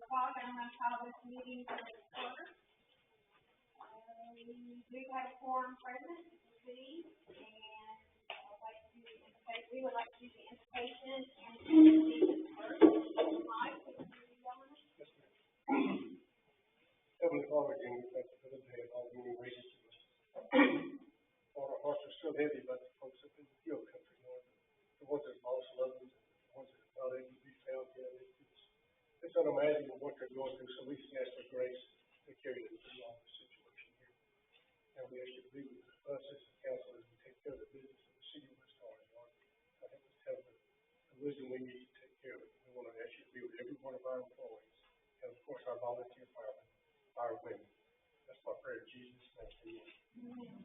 o'clock, I'm going to call this meeting to order. We do have a quorum present, and we would like to do the invitation and the first. Mike, would you be on it? Heavenly Father, again, we thank you for the day of all many ways. Lord, our hearts are so heavy about the folks up in the hill country, Lord. The ones that lost loved ones, the ones that are not able to be found yet. It's unimaginable what they're going through, so we just ask for grace to carry them through all the situation here. And we ask you to be with us as a council as we take care of the business of the city of West Orange, Lord. I think we have the wisdom we need to take care of it. We want to ask you to be with every one of our employees, and of course our volunteer firemen, our women. That's my prayer, Jesus. Thank you. Amen.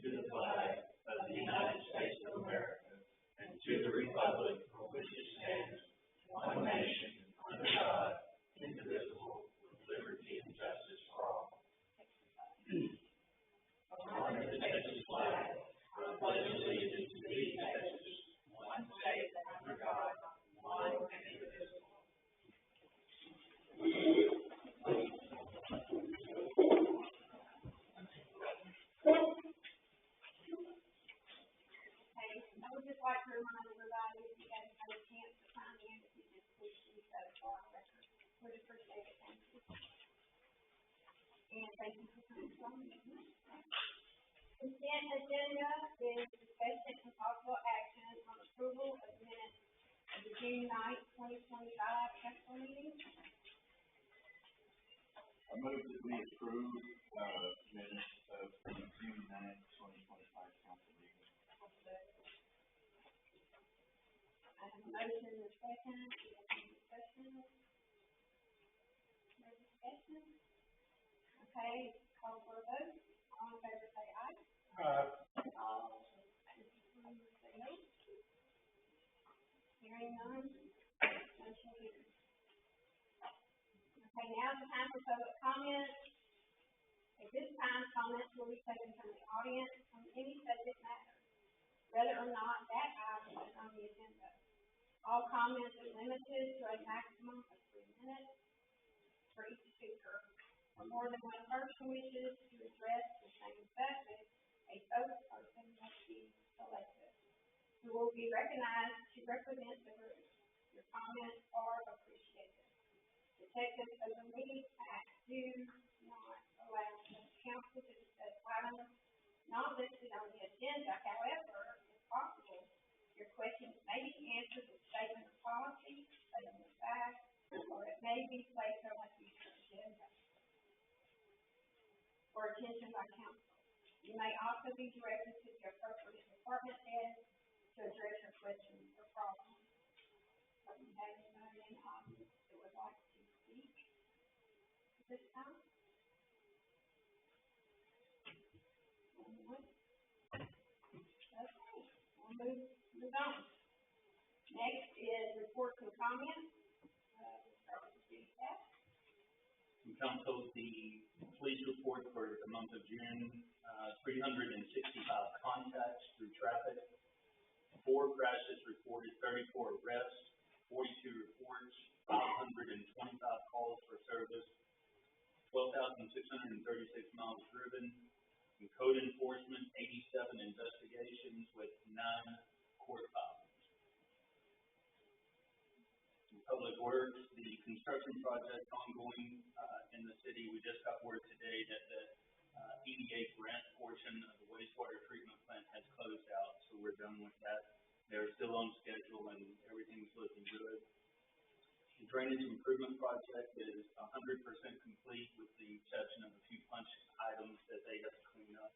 To the flag of the United States of America and to the republic for which it stands, one nation, under God, indivisible, with liberty and justice for all. Honor the Texas flag, I pledge allegiance to thee, Texas, one state, under God, one and indivisible. I would just like to remind everybody, if you guys have a chance to sign in, if you just please do so for our record. We'd appreciate it. Thank you. And thank you for coming. Consent agenda is discussion and possible action on approval of minutes of the June 9th, 2025 council meeting. I move that we approve minutes of the June 9th, 2025 council meeting. I have a motion and a second. Any discussion? No discussion? Okay, call for a vote. All in favor say aye. All disapprove say no. Hearing none, motion carries. Okay, now it's time for public comments. At this time, comments will be taken from the audience on any subject matter, whether or not that item is on the agenda. All comments are limited to a maximum of 3 minutes for each speaker. If more than one person wishes to address the same subject, a spokesperson must be selected, who will be recognized to represent the group. Your comments are appreciated. The Texas Open Meetings Act do not allow the council to discuss items not listed on the agenda. However, if possible, your questions may be answered with statement of policy, statement of fact, or it may be placed on a future agenda for attention by council. You may also be directed to the appropriate department head to address your questions or problems. Do you have anybody in the audience that would like to speak at this time? Okay, we'll move on. Next is reports and comments. We'll start with the city staff. Council, the police report for the month of June, 365 contacts through traffic, 4 crashes reported, 34 arrests, 42 reports, 525 calls for service, 12,636 miles driven. In code enforcement, 87 investigations with 9 court filings. In public works, the construction project ongoing in the city. We just got word today that the EDA grant portion of the wastewater treatment plant has closed out, so we're done with that. They're still on schedule and everything's looking good. The drainage improvement project is 100% complete with the exception of a few punch items that they have to clean up.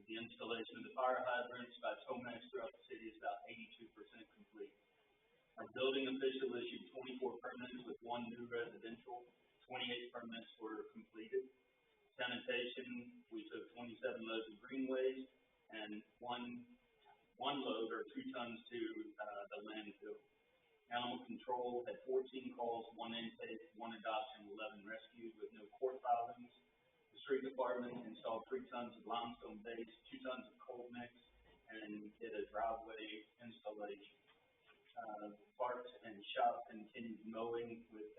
The installation of the fire hydrants by Tomex throughout the city is about 82% complete. Our building official issued 24 permits with 1 new residential, 28 permits were completed. Sanitation, we took 27 loads of green waste and one load or 2 tons to the landfill. Animal control had 14 calls, 1 intake, 1 adoption, 11 rescued with no court filings. The street department installed 3 tons of limestone base, 2 tons of cold mix, and did a driveway installation. Parks and Shop continued mowing with,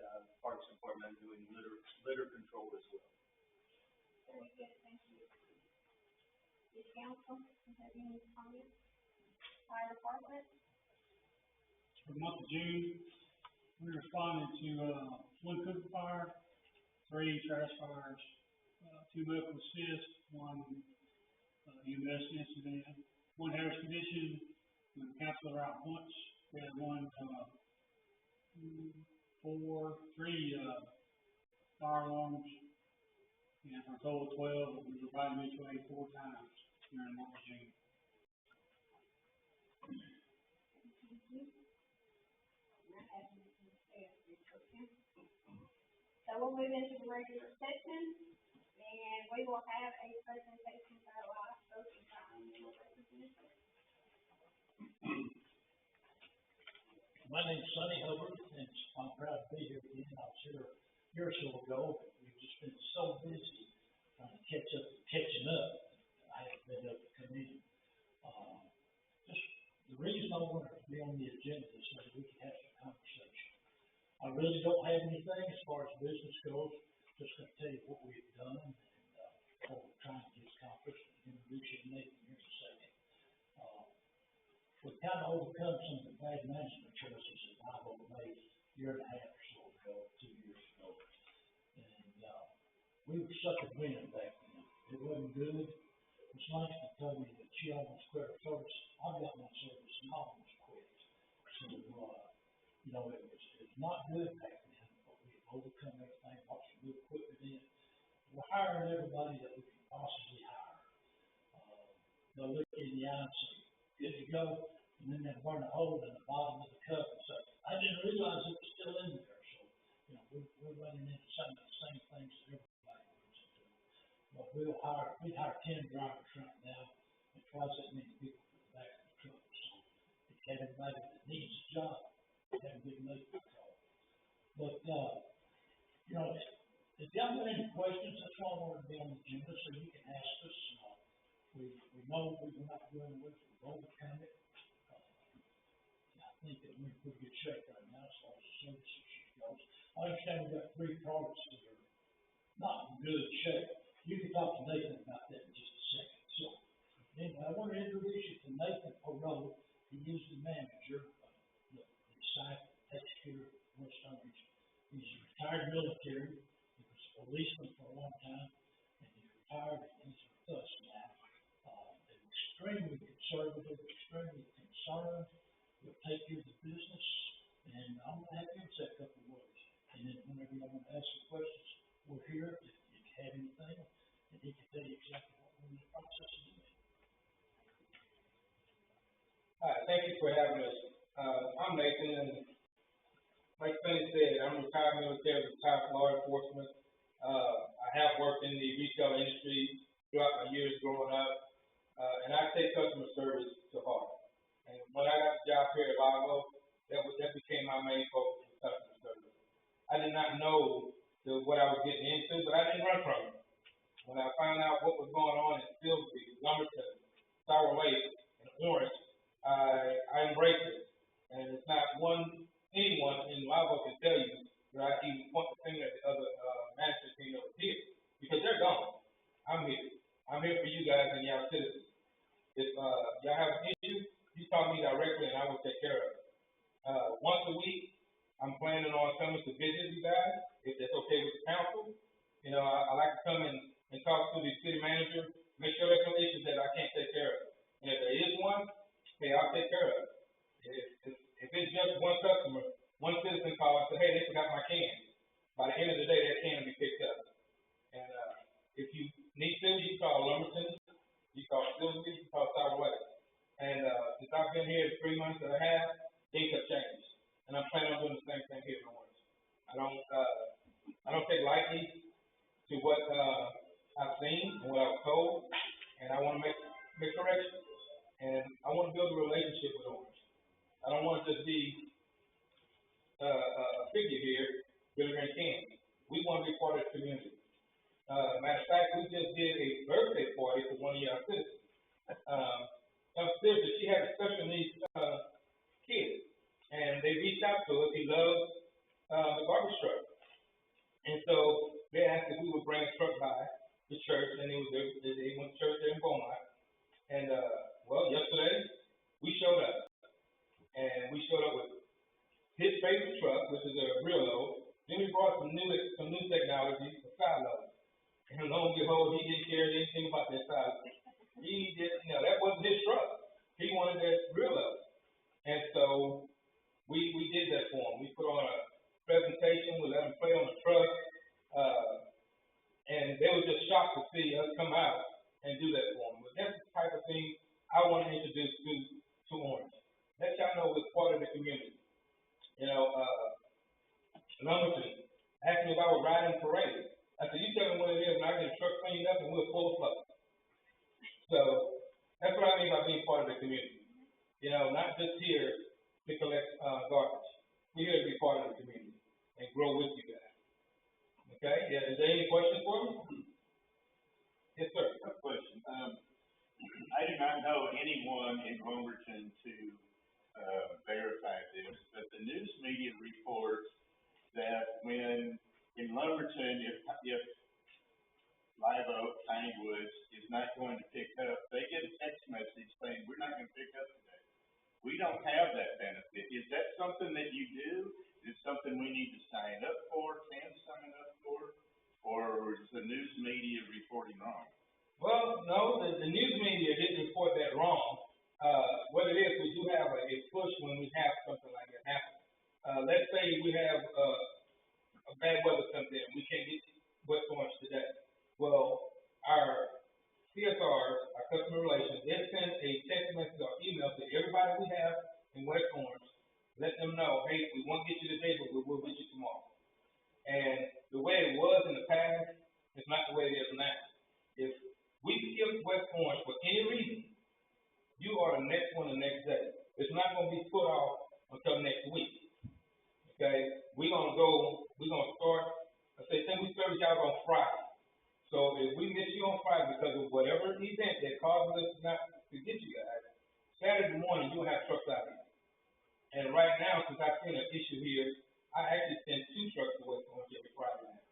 Parks Department doing litter control as well. Very good, thank you. Does council have any comments? Fire department? For the month of June, we responded to, one cooking fire, 3 trash fires, 2 medical assist, 1, EMS incident, 1 Harris condition, with counselor out once, we had 1, 3, fire alarms, and for a total of 12, we provided mutual aid 4 times during the month of June. Thank you. And I have nothing to say, okay? So we'll move into the regular session, and we will have a presentation by our last voting environmental representative. My name's Sonny Hubbard, and I'm proud to be here again. I was here a year or so ago. We've just been so busy trying to catching up. I haven't been able to come in. Just the reason I wanted to be on the agenda is so that we can have some conversation. I really don't have anything as far as business goes. Just going to tell you what we've done and what we're trying to get accomplished. Introduce you to Nathan here in a second. We've kind of overcome some of the bad management choices that I've made a year and a half or so ago, 2 years ago. And, we were sucking wind back then. It wasn't good. Ms. Langston told me that she almost quit her service. I got my service and I almost quit. So, you know, it was not good back then, but we've overcome everything, brought some new equipment in. We're hiring everybody that we can possibly hire. They'll look in the eye and say, good to go, and then they burn a hole in the bottom of the cup and say, I didn't realize it was still in there. So, you know, we're running into some of the same things that everybody runs into. But we hire 10 drivers right now, and twice that many people for the back of the truck. So, if you have anybody that needs a job, have a good look at it. But, you know, if y'all have any questions, that's why I wanted to be on the agenda, so you can ask us. We know we're not doing this, we've overcome it. I think that we're in pretty good shape right now as far as the service issue goes. I understand we've got 3 products that are not in good shape. You can talk to Nathan about that in just a second. So, anyway, I want to introduce you to Nathan Perot. He is the manager of the site that takes care of West Orange. He's a retired military. He was a policeman for a long time, and he's retired, and he's with us now. Extremely conservative, extremely concerned. We'll take care of the business, and I'm going to have him say a couple of words. And then whenever you want to ask some questions, we're here. If you have anything, and he can tell you exactly what we're in the process of doing. Hi, thank you for having us. I'm Nathan, and like Sonny said, I'm retired military, retired law enforcement. I have worked in the retail industry throughout my years growing up. And I take customer service to heart. And when I got the job here at Lago, that became my main focus was customer service. I did not know what I was getting into, but I didn't run from it. When I found out what was going on in Silsbee, Lumberton, Sour Lake, and Orange, I embraced it. And it's not anyone in Lago can tell you that I even point the finger at the other management team that was here, because they're gone. I'm here. I'm here for you guys and y'all citizens. If y'all have an issue, you call me directly and I will take care of it. Once a week, I'm planning on coming to visit you guys, if that's okay with the council. You know, I like to come and talk to the city manager, make sure there's no issues that I can't take care of. And if there is one, hey, I'll take care of it. If it's just one customer, one citizen call and say, hey, they forgot my can. By the end of the day, that can will be picked up. And if you need to, you call Lumberton, you call Silsbee, you call Sour Lake. And since I've been here 3 months and a half, things have changed. And I'm planning on doing the same thing here in Orange. I don't take lightly to what I've seen and what I was told, and I want to make corrections. And I want to build a relationship with Orange. I don't want to just be a figure here, delivering cans. We want to be part of the community. Matter of fact, we just did a birthday party for one of y'all citizens. Seriously, she had a special needs kid, and And, well, yesterday, we showed up. And we showed up with his favorite truck, which is a rear load. Then we brought some new technology, a side load. And lo and behold, he didn't care anything about that side load. He did, that wasn't his truck. He wanted that rear load. And so we did that for him. We put on a presentation, we let him play on the truck, and they were just shocked to see us come out and do that for them. But that's the type of thing I want to introduce to Orange. Let y'all know it's part of the community. Lumberton asked me if I would ride in parade. I said, you tell me what it is, and I get a truck cleaned up, and we'll full of flow. So that's what I mean by being part of the community. Not just here to collect garbage. We're here to be part of the community and grow with you guys. Okay? Yeah. Is there any questions for me? Yes, sir. A question. I do not know anyone in Lumberton to verify this, but the news media reports that when in Lumberton, if Live Oak, Tiny Woods is not going to pick up, they get a text message saying, we're not going to pick up today. We don't have that benefit. Is that something that you do? Is it something we need to sign up for, can sign up for? Or is the news media reporting wrong? Well, no, the news media didn't report that wrong. What it is, we do have a push when we have something like that happen. Let's say we have a bad weather comes in, we can't get West Orange today. Well, our CSRs, our customer relations, they send a text message or email to everybody we have in West Orange, let them know, hey, we won't get you today, but we'll get you tomorrow. And the way it was in the past, it's not the way it is now. If we skip West Orange for any reason, you are the next one the next day. It's not going to be put off until next week. Okay? We're going to start, let's say we service y'all on Friday. So if we miss you on Friday because of whatever event that causes us not to get you guys, Saturday morning you'll have trucks out here. And right now, since I've seen an issue here, I actually send 2 trucks to West Orange every Friday now,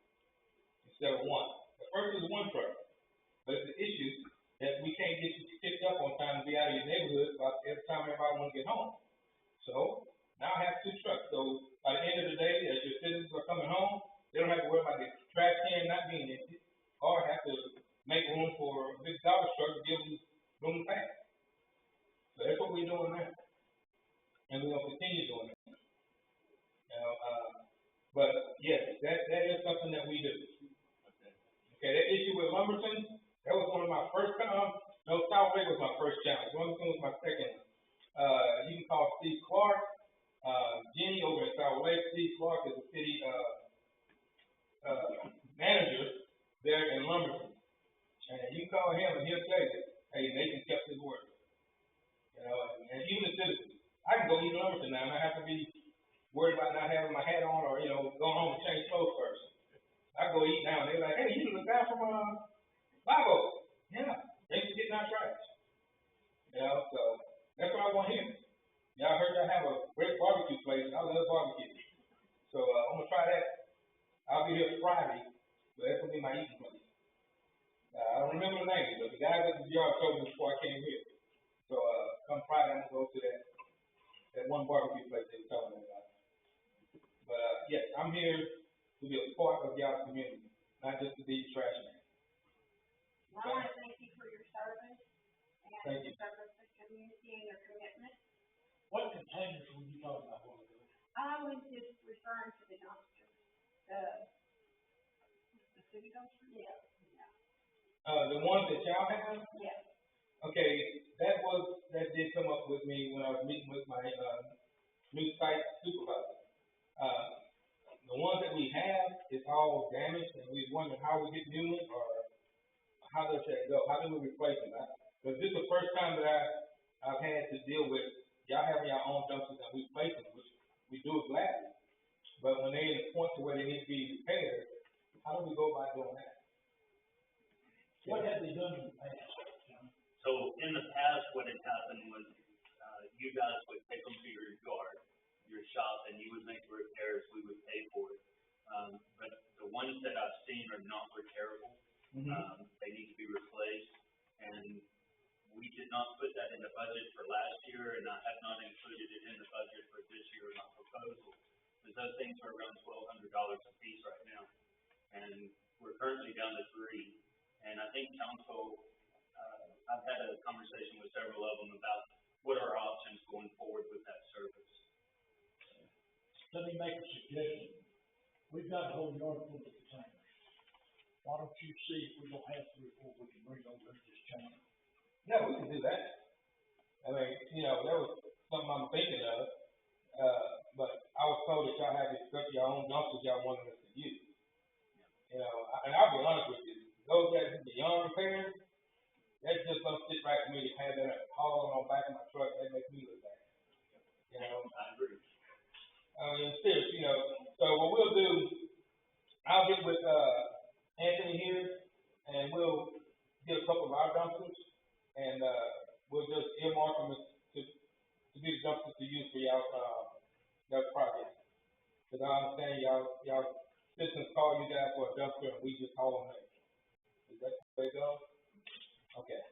instead of 1. The first is 1 truck, but it's an issue that we can't get you picked up on time to be out of your neighborhood every time everybody wants to get home. So now I have 2 trucks. So by the end of the day, as your citizens are coming home, they don't have to worry about the trash can not being empty, or have to make room for a big garbage truck to give them room to pass. So that's what we're doing now, and we're gonna continue doing it. But yes, that is something that we do. Okay, that issue with Lumberton, that was one of my first times. No, South Lake was my first challenge. Lumberton was my second. You can call Steve Clark, Jenny over in South Lake. Steve Clark is the city manager there in Lumberton. And you can call him and he'll tell you, hey, Nathan kept his word. And even the citizens. I can go eat Lumberton now and I have to be worried about not having my hat on or, going home and change clothes first. I go eat now and they're like, hey, you the guy from Live Oak. Yeah, thanks for getting our trash. So that's what I want to hear. Y'all heard y'all have a great barbecue place. I love barbecue. So I'm gonna try that. I'll be here Friday, so that's gonna be my eating place. I don't remember the name, but the guys at the yard told me before I came here. So come Friday, I'm gonna go to that one barbecue place they were talking about. But yes, I'm here to be a part of y'all's community, not just to be trash man. I want to thank you for your service and Thank you. your service to the community and your commitment. What containers were you talking about? I was just referring to the dumpster, the city dumpster? Yeah. The ones that y'all have? Yeah. Okay, that did come up with me when I was meeting with my new site supervisor. The ones that we have is all damaged, and we wonder how we get new ones, or how does that go? How do we replace them? Because this is the first time that I've had to deal with y'all having your own dumpsters and we place them, which we do it gladly. But when they're in the point to where they need to be repaired, how do we go about doing that? What have they done in the past? So in the past, what had happened was, you guys would take them to your yard, your shop, and you would make the repairs, we would pay for it. But the ones that I've seen are not repairable. They need to be replaced, and We did not put that in the budget for last year, and I have not included it in the budget for this year in my proposal, because those things are around $1,200 a piece right now, and we're currently down to 3. And I think council, I've had a conversation with several of them about what are our options going forward with that service. Let me make a suggestion. We've got a whole yard full of containers. Why don't you see if we don't have 3 or 4 we can bring over and just change them? Yeah, we can do that. I mean, you know, that was something I'm thinking of, but I was told that y'all had to construct your own dumpsters y'all wanted us to use. You know, and I'll be honest with you, those that are beyond repair, that just don't sit right with me to have that hauling on back of my truck, that makes me look bad. You know? I agree. Seriously, you know, so what we'll do, I'll get with, Anthony here, and we'll get a couple of our dumpsters, and, we'll just earmark them to be the dumpsters to use for y'all project. Cause I understand y'all citizens call you guys for a dumpster, and we just haul them there. Is that the way it goes? Okay,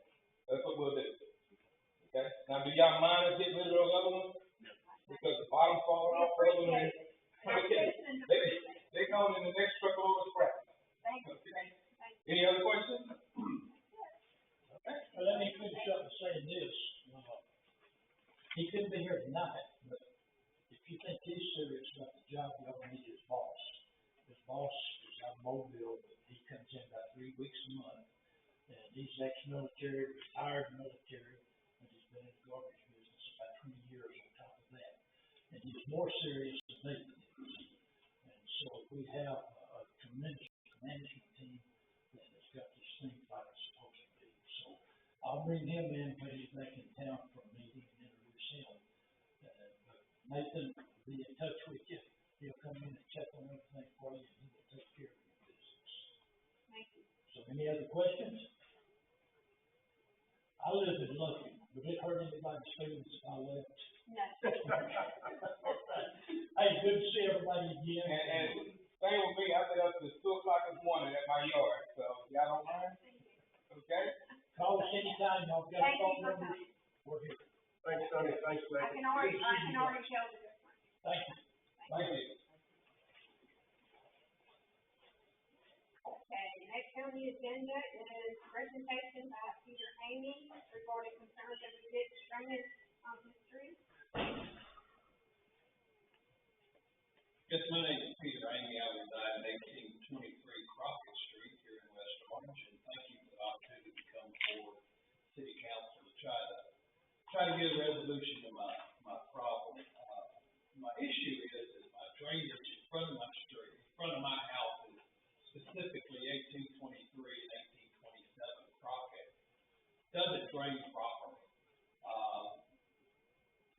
that's what we'll do. Okay, now do y'all mind us getting rid of those other ones? No. Because the bottom falling off, further than, okay, they going in the next truckload of scrap. Thank you. Any other questions? Okay. Well, let me finish up by saying this. He couldn't be here tonight, but if you think he's serious about the job, you ought to meet his boss. His boss is out of Mobile, but he comes in about 3 weeks a month. And he's ex-military, retired military, and he's been in the garbage business about 20 years on top of that. And he's more serious than Nathan is. And so we have a tremendous management team that has got these things like it's supposed to be. So I'll bring him in when he's back in town for a meeting and introduce him. But Nathan will be in touch with you. He'll come in and check on everything for you, and he will take care of your business. Thank you. So any other questions? I live in Lucky. Would it hurt anybody's feelings if I left? No. Hey, good to see everybody again. And same with me, I've been up to 2 o'clock this morning at my yard, so y'all don't mind? Okay? Call us anytime, y'all got a Thank you phone for number. coming. We're here. Thanks, Sonny, thanks, I Larry. can already tell the difference. Thank you. Thank you. Okay, next on the agenda is presentation by Peter Amy regarding concerns of the ditch drainage on the street. Yes, my name is Peter Amy. I reside at 1823 Crockett Street here in West Orange, and thank you for the opportunity to come before City Council to try to get a resolution to my problem. My issue is my drainage in front of my street, in front of my house, is specifically 1823 and 1827 Crockett. Doesn't drain properly.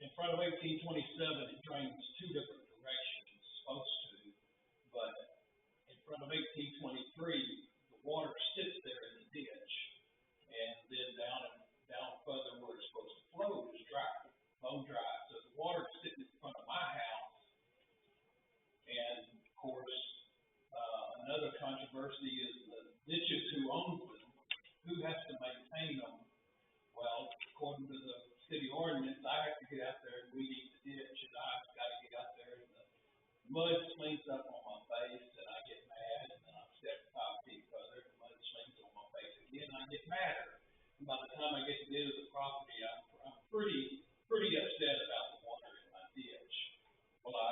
In front of 1827, it drains 2 different directions, supposed to, but in front of 1823, the water sits there in the ditch, and then down further where it's supposed to flow is dry, bone dry. So the water is sitting in front of my house, and of course, another controversy is the ditches who owns them, who has to maintain them. Well, according to the city ordinance, I have to get out there and weed eat the ditch, and I've got to get out there and the mud slings up on my face, and I get mad, and then I step 5 feet further, and the mud slings on my face again, and I get madder. And by the time I get to the end of the property, I'm pretty upset about the water in my ditch. Well, I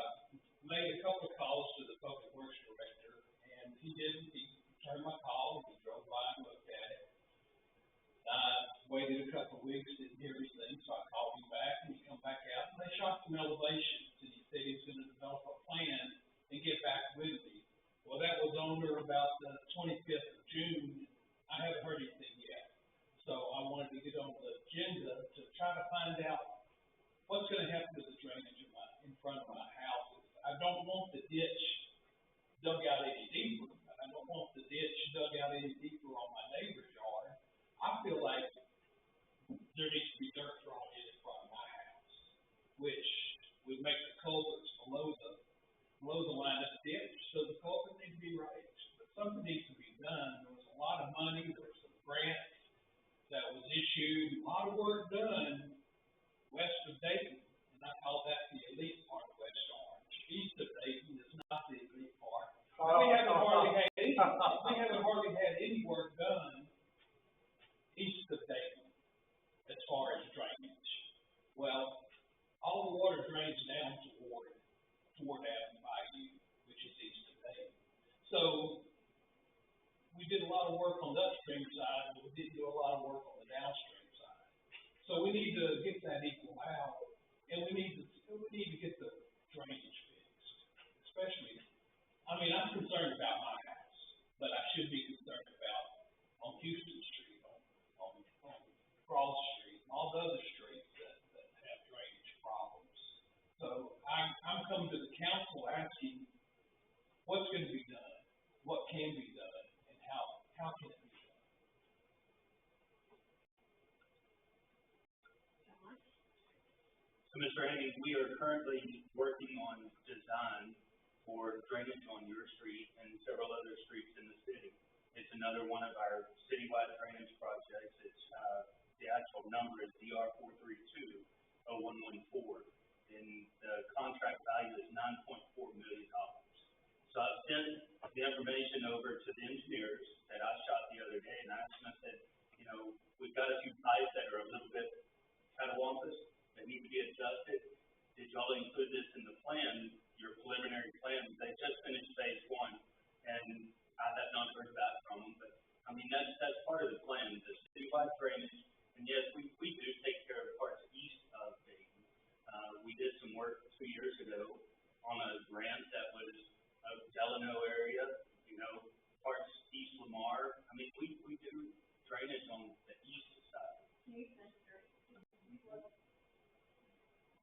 made a couple of calls to the public works director, and he returned my call, and he drove by and looked at it. I waited a couple of weeks, didn't hear anything, so I called him back, and he come back out, and they shot some elevations, and he said he was gonna develop a plan and get back with me. Well, that was on or about the 25th of June. I haven't heard anything yet. So I wanted to get on the agenda to try to find out what's gonna happen to the drainage in front of my house. I don't want the ditch dug out any deeper. I don't want the ditch dug out any deeper on my neighbor's yard. I feel like there needs to be dirt thrown in front of my house, which would make the culverts below the line of the ditch, so the culvert needs to be raised. But something needs to be done. There was a lot of money, there was some grants that was issued, a lot lot of work done west of Dayton, and I call that the elite part of West Orange. East of Dayton is not the elite part. We haven't hardly had any work done east of Dayton as far as drainage. Well, all the water drains down toward Adams Bayou, which is east of Dayton. So, we did a lot of work on the upstream side, but we didn't do a lot of work on the downstream side. So we need to get that equal out, and we need to get the drainage fixed. Especially, I mean, I'm concerned about my house, but I should be concerned about on Houston Street, on Cross Street, and all the other streets that have drainage problems. So I'm coming to the council asking what's going to be done, what can be done, and how can it be done. So, Mr. Henning, we are currently working on design for drainage on your street and several other streets in the city. It's another one of our citywide drainage projects. It's, the actual number is DR 432-0114, and the contract value is $9.4 million. So I sent the information over to the engineers that I shot the other day, and I asked them, I said, you know, we've got a few pipes that are a little bit catawampus, that need to be adjusted. Did y'all include this in the plan, your preliminary plan? They just finished phase one, and I have not heard back from them, but I mean, that's part of the plan, the citywide drainage. And yes, we do take care of parts east of Dayton. We did some work 2 years ago on a grant that was of Delano area, you know, parts East Lamar. I mean, we do drainage on the east side.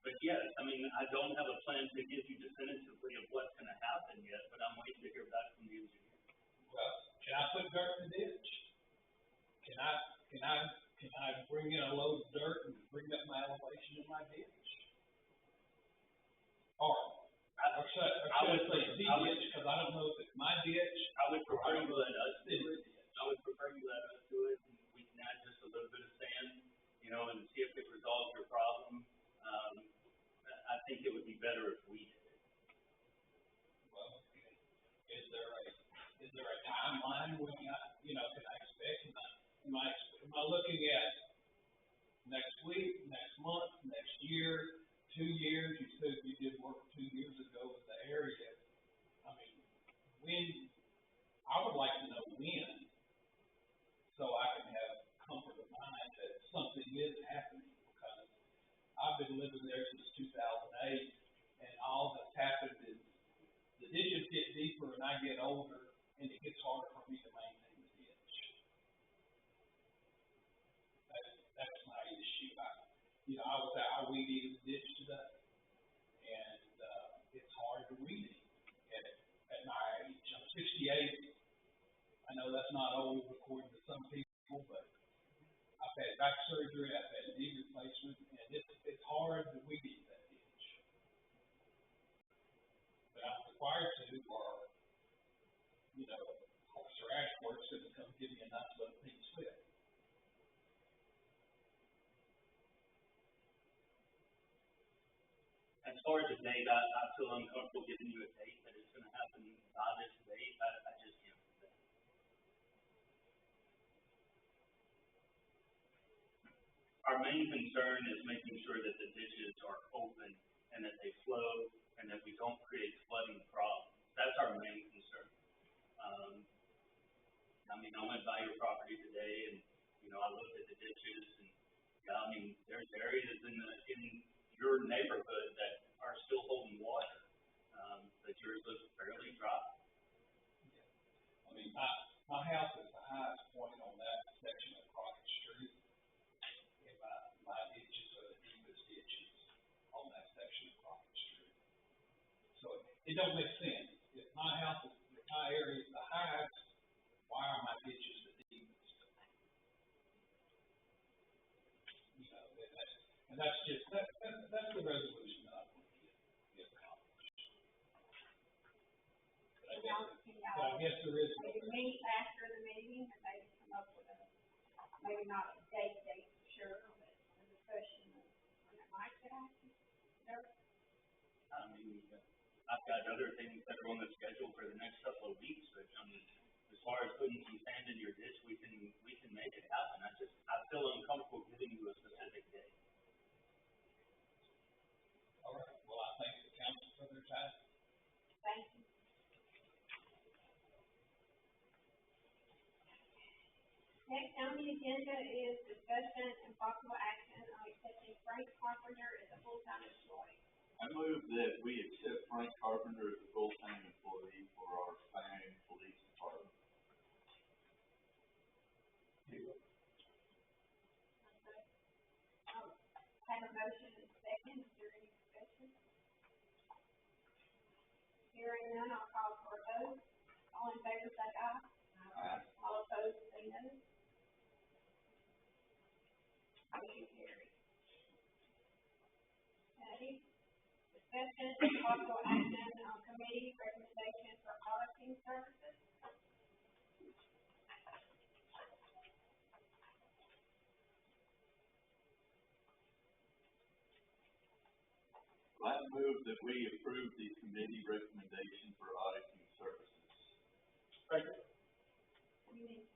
But yes, I mean, I don't have a plan to give you definitively of what's gonna happen yet, but I'm waiting to hear back from the engineer. Well, can I put dirt in the ditch? Can I bring in a load of dirt and bring up my elevation in my ditch? Or should I say ditch, because I don't know if it's my ditch. I would prefer you let us do it. I would prefer you let us do it, and we can add just a little bit of sand, you know, and see if it resolves your problem. I think it would be better if we did it. Well, is there a timeline when can I expect? Am I looking at next week, next month, next year, 2 years? You said you did work 2 years ago in the area. I mean, I would like to know when, so I can have comfort of mind that something is happening, because I've been living there since 2008, and all that's happened is the ditches get deeper and I get older, and it gets harder for me to maintain the ditch. That's my issue. I was out weed eating the ditch today, and it's hard to weed eat at my age. I'm 68. I know that's not old according to some people, but I've had back surgery, I've had knee replacement, and it's hard to weed eat that ditch. But I'm required to, or Officer Ashworth's going to come give me a nice little pink slip. As far as the date, I feel uncomfortable giving you a date that it's gonna happen by this date. I just can't do that. Our main concern is making sure that the ditches are open and that they flow and that we don't create flooding problems. That's our main concern. I mean, I went by your property today and, I looked at the ditches and, there's areas in your neighborhood that are still holding water, but yours looks fairly dry. Yeah. I mean, my house is the highest point on that section of Crockett Street, and my ditches are the deepest ditches on that section of Crockett Street. So it don't make sense. If my area is the highest, why are my ditches the deepest? And that's the resolution that I want to get accomplished. But I guess there is. Maybe meet after the meeting and maybe come up with maybe not a date for sure, but I've got other things that are on the schedule for the next couple of weeks, but, as far as putting some sand in your ditch, we can make it happen. I feel uncomfortable giving you a specific date. All right, well, I thank the council for their time. Thank you. Next on the agenda is discussion and possible action on accepting Frank Carpenter as a full-time employee. I move that we accept Frank Carpenter as a full-time employee for our Cheyenne Police Department. Have a motion and a second, is there any discussion? Hearing none, I'll call for a vote, all in favor say aye. Aye. All opposed say no. Motion carries. Discussion and possible action on committee recommendation for auditing services. I move that we approve the committee recommendation for auditing services. Second. You need to.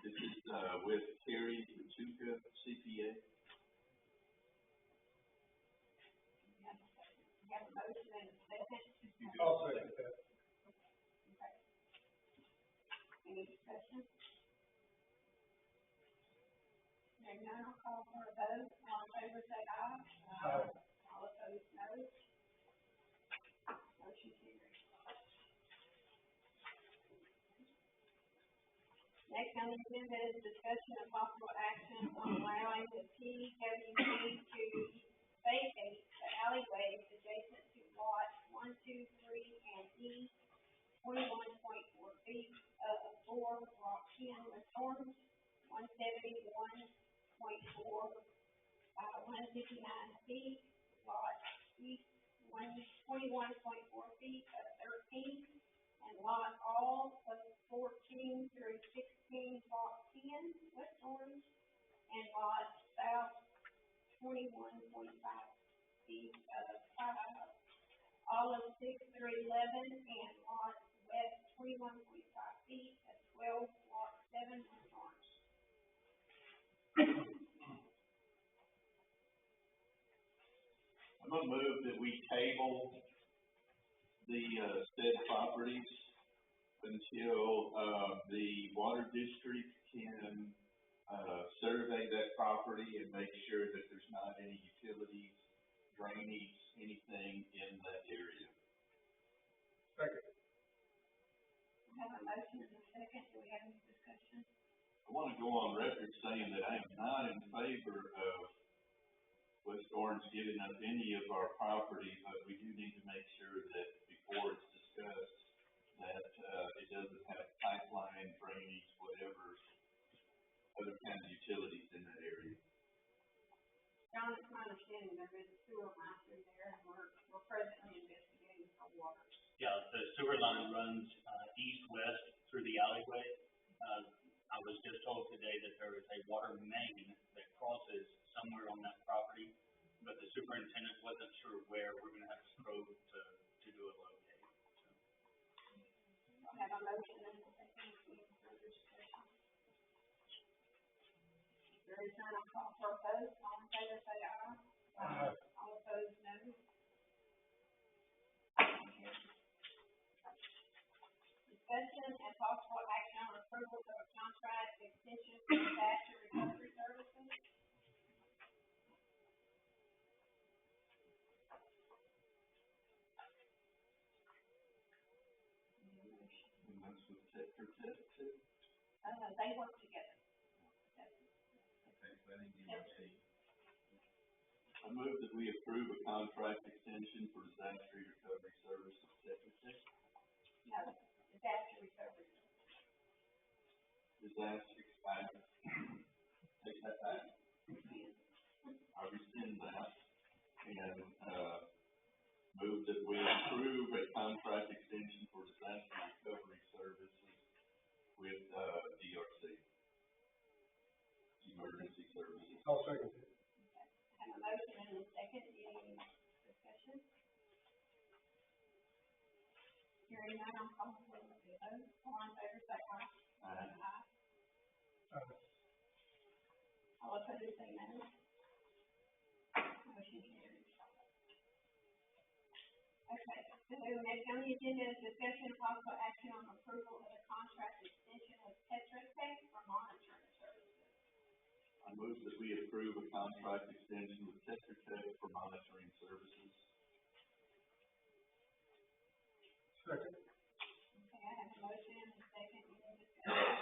This is, with Terry Machuca, CPA. You have a motion and a second. I'll second that. Okay. Any discussion? Hearing none, I'll call for a vote, all in favor say aye. Aye. All opposed, no. Motion carries. Next on the agenda is discussion of possible action on allowing the PWC to vacate the alleyways adjacent to lot 1, 2, 3, and E 21.4 feet of 4 block 10 West Orange, 171.4, 159 feet, lot east 21.4 feet of 13, and lot all of 14 through 16, block 10, West Orange, and lot south 21.5 feet of all of 6 through 11, and lot west 21.5 feet of 12, block 7, West Orange. I'm gonna move that we table the, said properties until, the water district can, survey that property and make sure that there's not any utilities, drainage, anything in that area. Second. I have a motion and a second, do we have any discussion? I wanna go on record saying that I am not in favor of West Orange giving up any of our property, but we do need to make sure that before it's discussed, that, it doesn't have pipeline, drainage, whatever, other kind of utilities in that area. John, it's my understanding there is a sewer line through there, and we're presently investigating for water. Yeah, the sewer line runs, east-west through the alleyway. I was just told today that there is a water main that crosses somewhere on that property, but the superintendent wasn't sure where. We're gonna have to probe to do a locate, so. I have a motion and a second, any further discussion? There is none, I'll call for a vote, all in favor say aye. Aye. All opposed, no. Discussion and possible action on approval of a contract extension for disaster recovery services. And that's with Tetra Tech too. They work together. I move that we approve a contract extension for disaster recovery services, Tetra Tech. No, disaster recovery. Disaster, take that back. I rescind that and, move that we approve a contract extension for disaster recovery services with, DRC. I'll second it. Have a motion and a second, any discussion? Hearing none, I'll call for the vote, all in favor, say aye. Aye. All opposed, say no. Motion carries. Okay, so next on the agenda is discussion of possible action on approval of a contract extension with Tetra Tech for monitoring services. I move that we approve a contract extension with Tetra Tech for monitoring services. Second. Okay, I have a motion and a second, any discussion?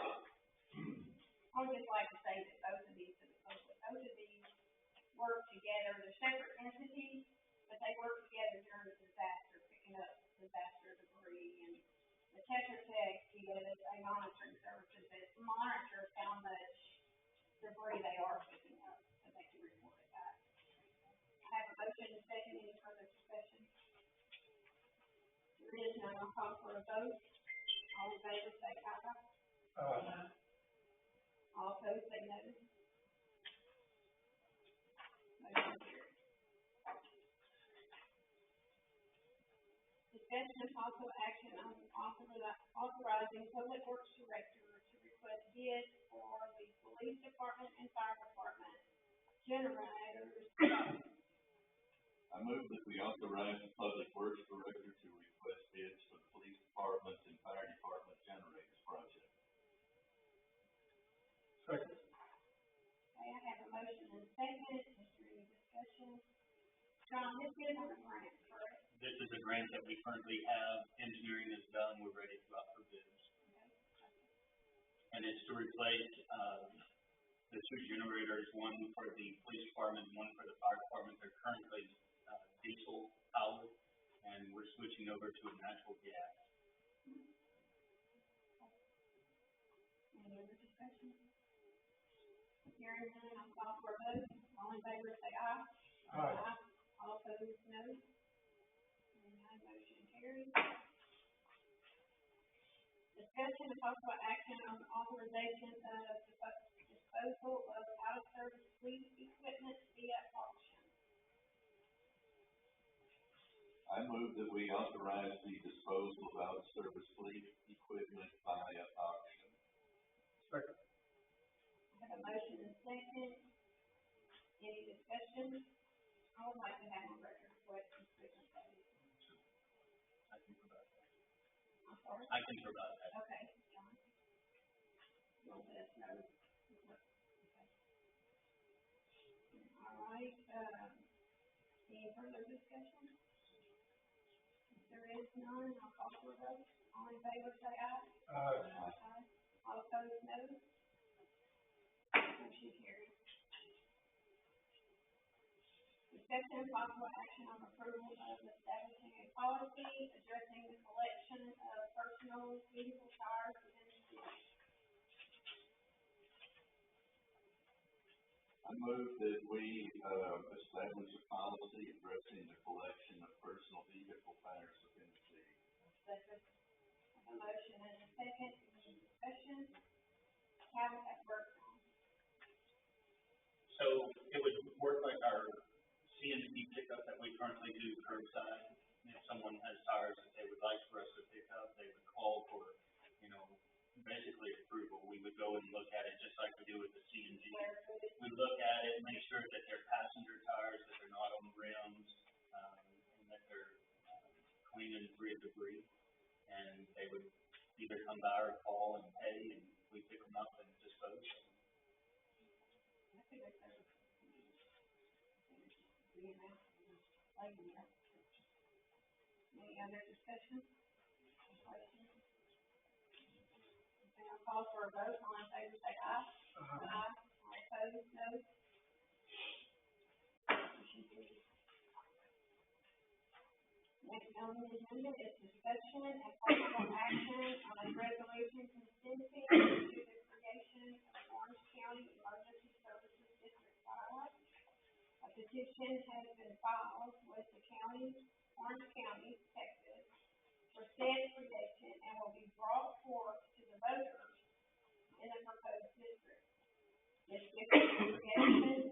I would just like to say that both of these work together, they're separate entities, but they work together during the disaster, picking up disaster debris, and the Tetra Tech, a monitoring services that monitors how much debris they are picking up, so they can report it back. I have a motion and a second, any further discussion? There is none, I'll call for a vote, all in favor say aye. All opposed say no. Motion carries. Discussion and possible action on authorizing Public Works Director to request bids for the police department and fire department generators. I move that we authorize the Public Works Director to request bids for the police department and fire department generators project. Second. Okay, I have a motion and a second, is there any discussion? John, this is on a grant, correct? This is a grant that we currently have, engineering is done, we're ready to go out for bids. And it's to replace, the two generators, one for the police department, one for the fire department. They're currently, diesel powered, and we're switching over to a natural gas. Any other discussion? Hearing none, I'll call for a vote, all in favor say aye. Aye. All opposed, no. Hearing none, motion carries. Discussion and possible action on authorization of disposal of out-of-service fleet equipment via auction. I move that we authorize the disposal of out-of-service fleet equipment via auction. Second. I have a motion and a second. Any discussion? I would like to have a record of what equipment that is. I can provide that. I'm sorry? I can provide that. Okay, John. You'll let us know. Okay. All right, any further discussion? If there is none, I'll call for a vote. All in favor say aye. Aye. All opposed, no. Motion carries. Discussion and possible action on approval of establishing a policy addressing the collection of personal vehicle tires within the city. I move that we, establish a policy addressing the collection of personal vehicle tires within the city. Second. A motion and a second, any discussion? How would that work? So it would work like our CNC pickup that we currently do curbside. If someone has tires that they would like for us to pick up, they would call for, basically approval. We would go and look at it just like we do with the CNG. We look at it, make sure that they're passenger tires, that they're not on the rims, and that they're clean and free of debris. And they would either come by or call and pay, and we pick them up and dispose of them. I think that's any other discussion? Questions? Okay, I'll call for a vote. All in favor say aye. Aye. All opposed, no. Motion carries. Next on the agenda is discussion and possible action on a resolution consenting to the creation of Orange County Emergency Services District 5. A petition has been filed with the county, Orange County, Texas, for said creation and will be brought forth to the voters in the proposed district. This district creation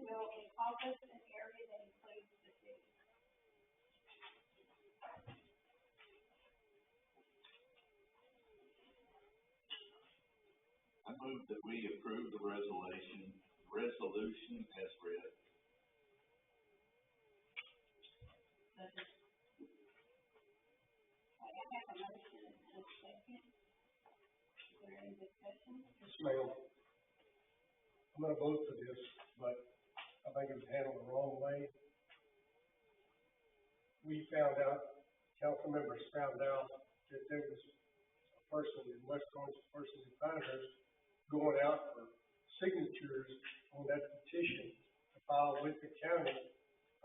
move that we approve the resolution as read. I have a motion and a second. Is there any discussion? Yes, ma'am. I'm gonna vote for this, but I think it was handled the wrong way. We found out, council members found out that there was a person in West Orange, a person in Pinehurst, going out for signatures on that petition to file with the county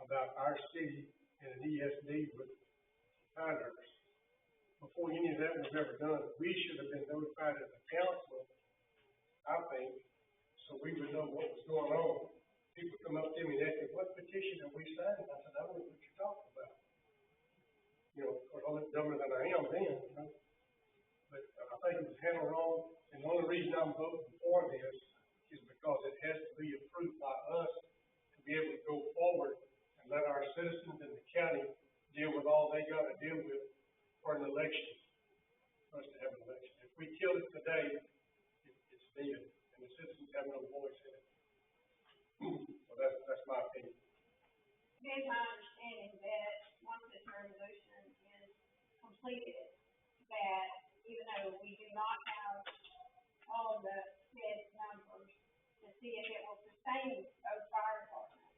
about our city and an ESD with Pinehurst. Before any of that was ever done, we should have been notified as a council, I think, so we would know what was going on. People come up to me and ask me, what petition have we signed? I said, I don't know what you're talking about. You know, of course, I look dumber than I am then, you know. But I think it was handled wrong, and the only reason I'm voting for this is because it has to be approved by us to be able to go forward and let our citizens in the county deal with all they gotta deal with for an election, for us to have an election. If we kill it today, it's dead, and the citizens have no voice in it. So that's my opinion. It is my understanding that once this resolution is completed, that even though we do not have all of the said numbers to see if it will sustain those fire departments,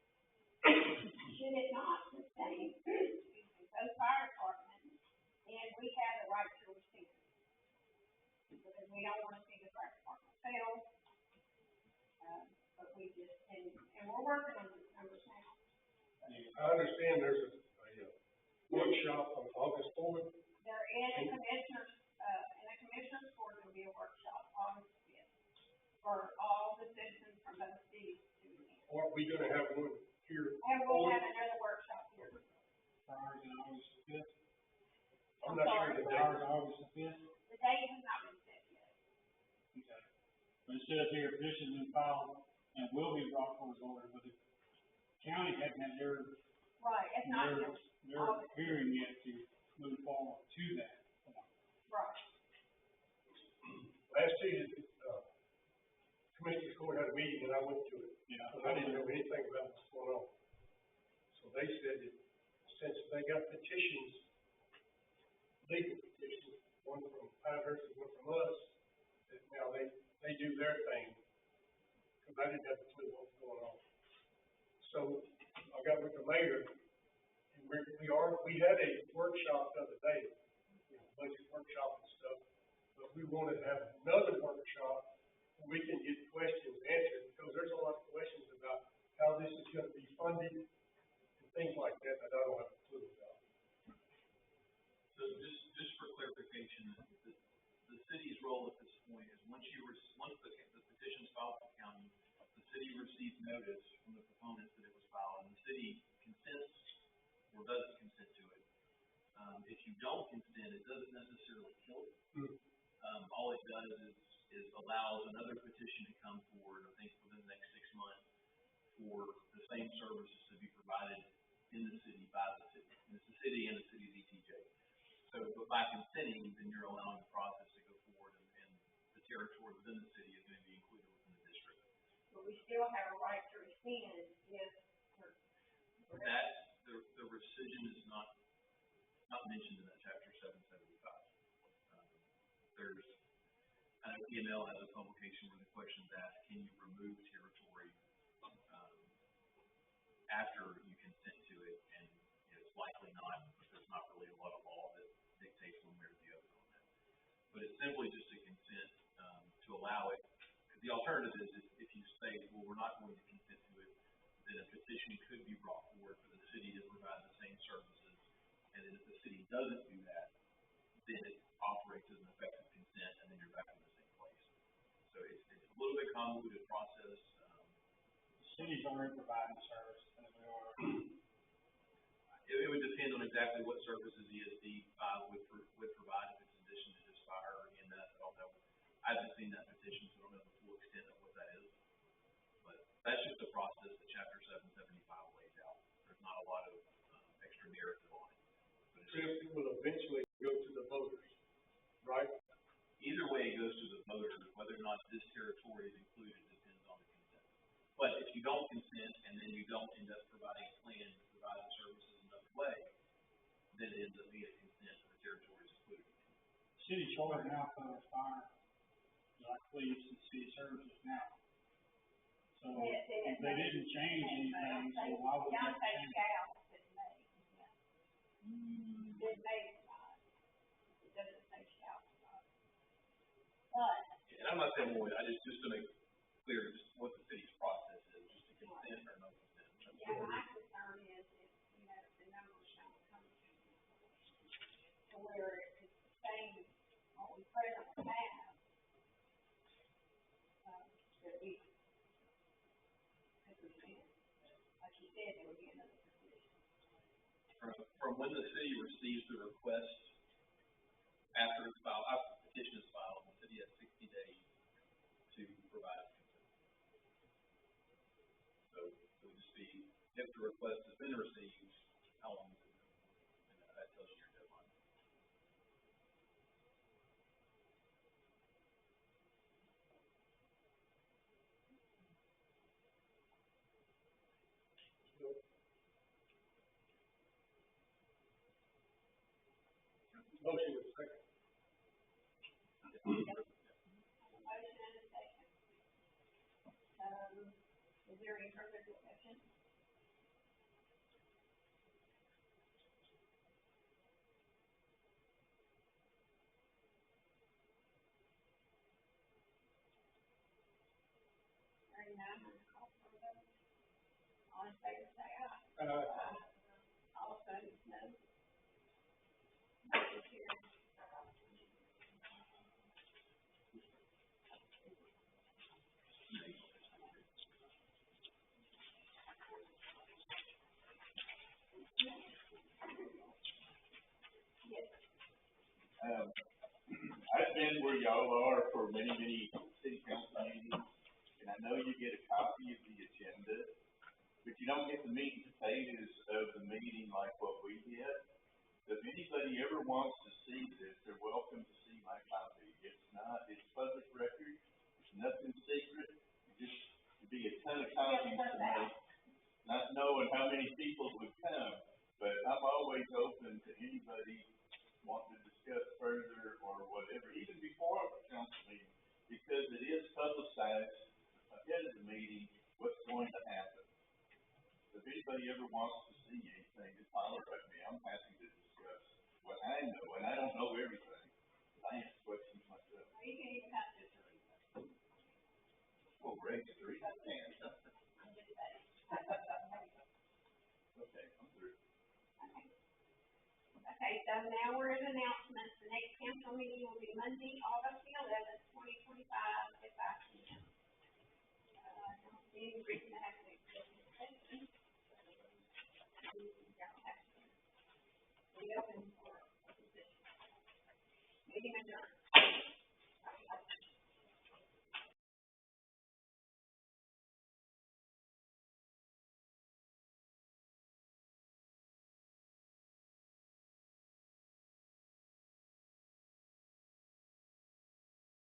should it not sustain, those fire departments, and we have the right to rescind. Because we don't wanna see the fire department fail, but we just, and we're working on these numbers now. I understand there's a workshop on August 4th. There is a commissioners, in the commissioners court, there'll be a workshop August 5th for all the citizens from both cities to attend. Aren't we gonna have one here? And we'll have another workshop here. Ours on August the fifth, I'm not sure the date. ours August the fifth. The date has not been set yet. Okay. But it says here, petition been filed and will be brought forward order, but the county hasn't had their Right, it's not their just hearing yet to move forward to that point. right. Last Tuesday, Commissioner's Court had a meeting and I went to it. Yeah. Because I didn't know anything about what's going on. So they said that since they got petitions, legal petitions, one from Pinehurst and one from us, that now they do their thing. Because I didn't have a clue what was going on. So I got with the mayor, and we had a workshop the other day, you know, budget workshop and stuff, but we wanted to have another workshop where we can get questions answered, because there's a lot of questions about how this is gonna be funded and things like that I don't have a clue about. So just for clarification, the city's role at this point is once the petition's filed with the county, the city receives notice from the proponents that it was filed, and the city consents or doesn't consent to it. If you don't consent, it doesn't necessarily kill it. All it does is allows another petition to come forward, I think within the next 6 months, for the same services to be provided in the city by the city. And it's the city and the city's ETJ. So, but by consenting, then you're allowing the process to go forward, and the territory within the city is going to be included within the district. But we still have a right to rescind if. That, the rescission is not mentioned in that chapter 775. There's, I know EML has a publication where the question is asked, can you remove territory, after you consent to it, and it's likely not, because there's not really a lot of law that dictates one way or the other on that. But it's simply just a consent, to allow it, because the alternative is if you say, well, we're not going to consent to it, then a petition could be brought forward for the city to provide the same services, and then if the city doesn't do that, then it operates as an effective consent, and then you're back in the same place. So it's a little bit convoluted process. The city's already providing service, and we are. It would depend on exactly what services ESD would provide, if it's in addition to just fire or EMS. I don't know. I haven't seen that petition, so I don't know the full extent of what that is. But that's just the process that Chapter 775 lays out. There's not a lot of extra narrative on it. But it's It will eventually go to the voters, right? either way, it goes to the voters, whether or not this territory don't consent, and then you don't end up providing a plan to provide the services another way, then it ends up being a consent for the territory's included. City charter now covers fire, like police and city services now. So, if they didn't change anything, so why would that Beyonce change? Scout said May, yeah. It may not. It doesn't say Scout. But, And I'm not saying more, just to make clear just what the city's process is, just to consent or no consent. yeah, my concern is if, you know, if the numbers don't come to where it's the same, what we presently have, that we, like you said, there would be another position. From when the city receives the request, after it's filed, after the petition is filed, the city has 60 days to provide consent. So it would just be, if the request has been received, how long is it? And that tells you your deadline. Motion is second. Motion and a second. Is there any further discussion? Hearing none, I'm gonna call for a vote. All in favor, say aye. All opposed, no. Motion carries. I've been where y'all are for many, many city council meetings, and I know you get a copy of the agenda, but you don't get the meat and potatoes of the meeting like what we get. If anybody ever wants to see this, they're welcome to see my copy. It's public record, it's nothing secret, it just would be a ton of copies to make, not knowing how many people would come, but I'm always open to anybody wanting to discuss further or whatever, even before a council meeting, because it is publicized ahead of the meeting what's going to happen. If anybody ever wants to see anything, just holler at me. I'm happy to discuss what I know, and I don't know everything. I ask questions myself. Or you can even have just a reason. Well, Ray, it's three. I can. I'm just saying. Okay, I'm through. Okay, so now we're at announcements. The next council meeting will be Monday, August the 11th, 2025, at 5 p.m. I don't see any reason to have an executive session. We don't have to. We open for a position. Meeting adjourned.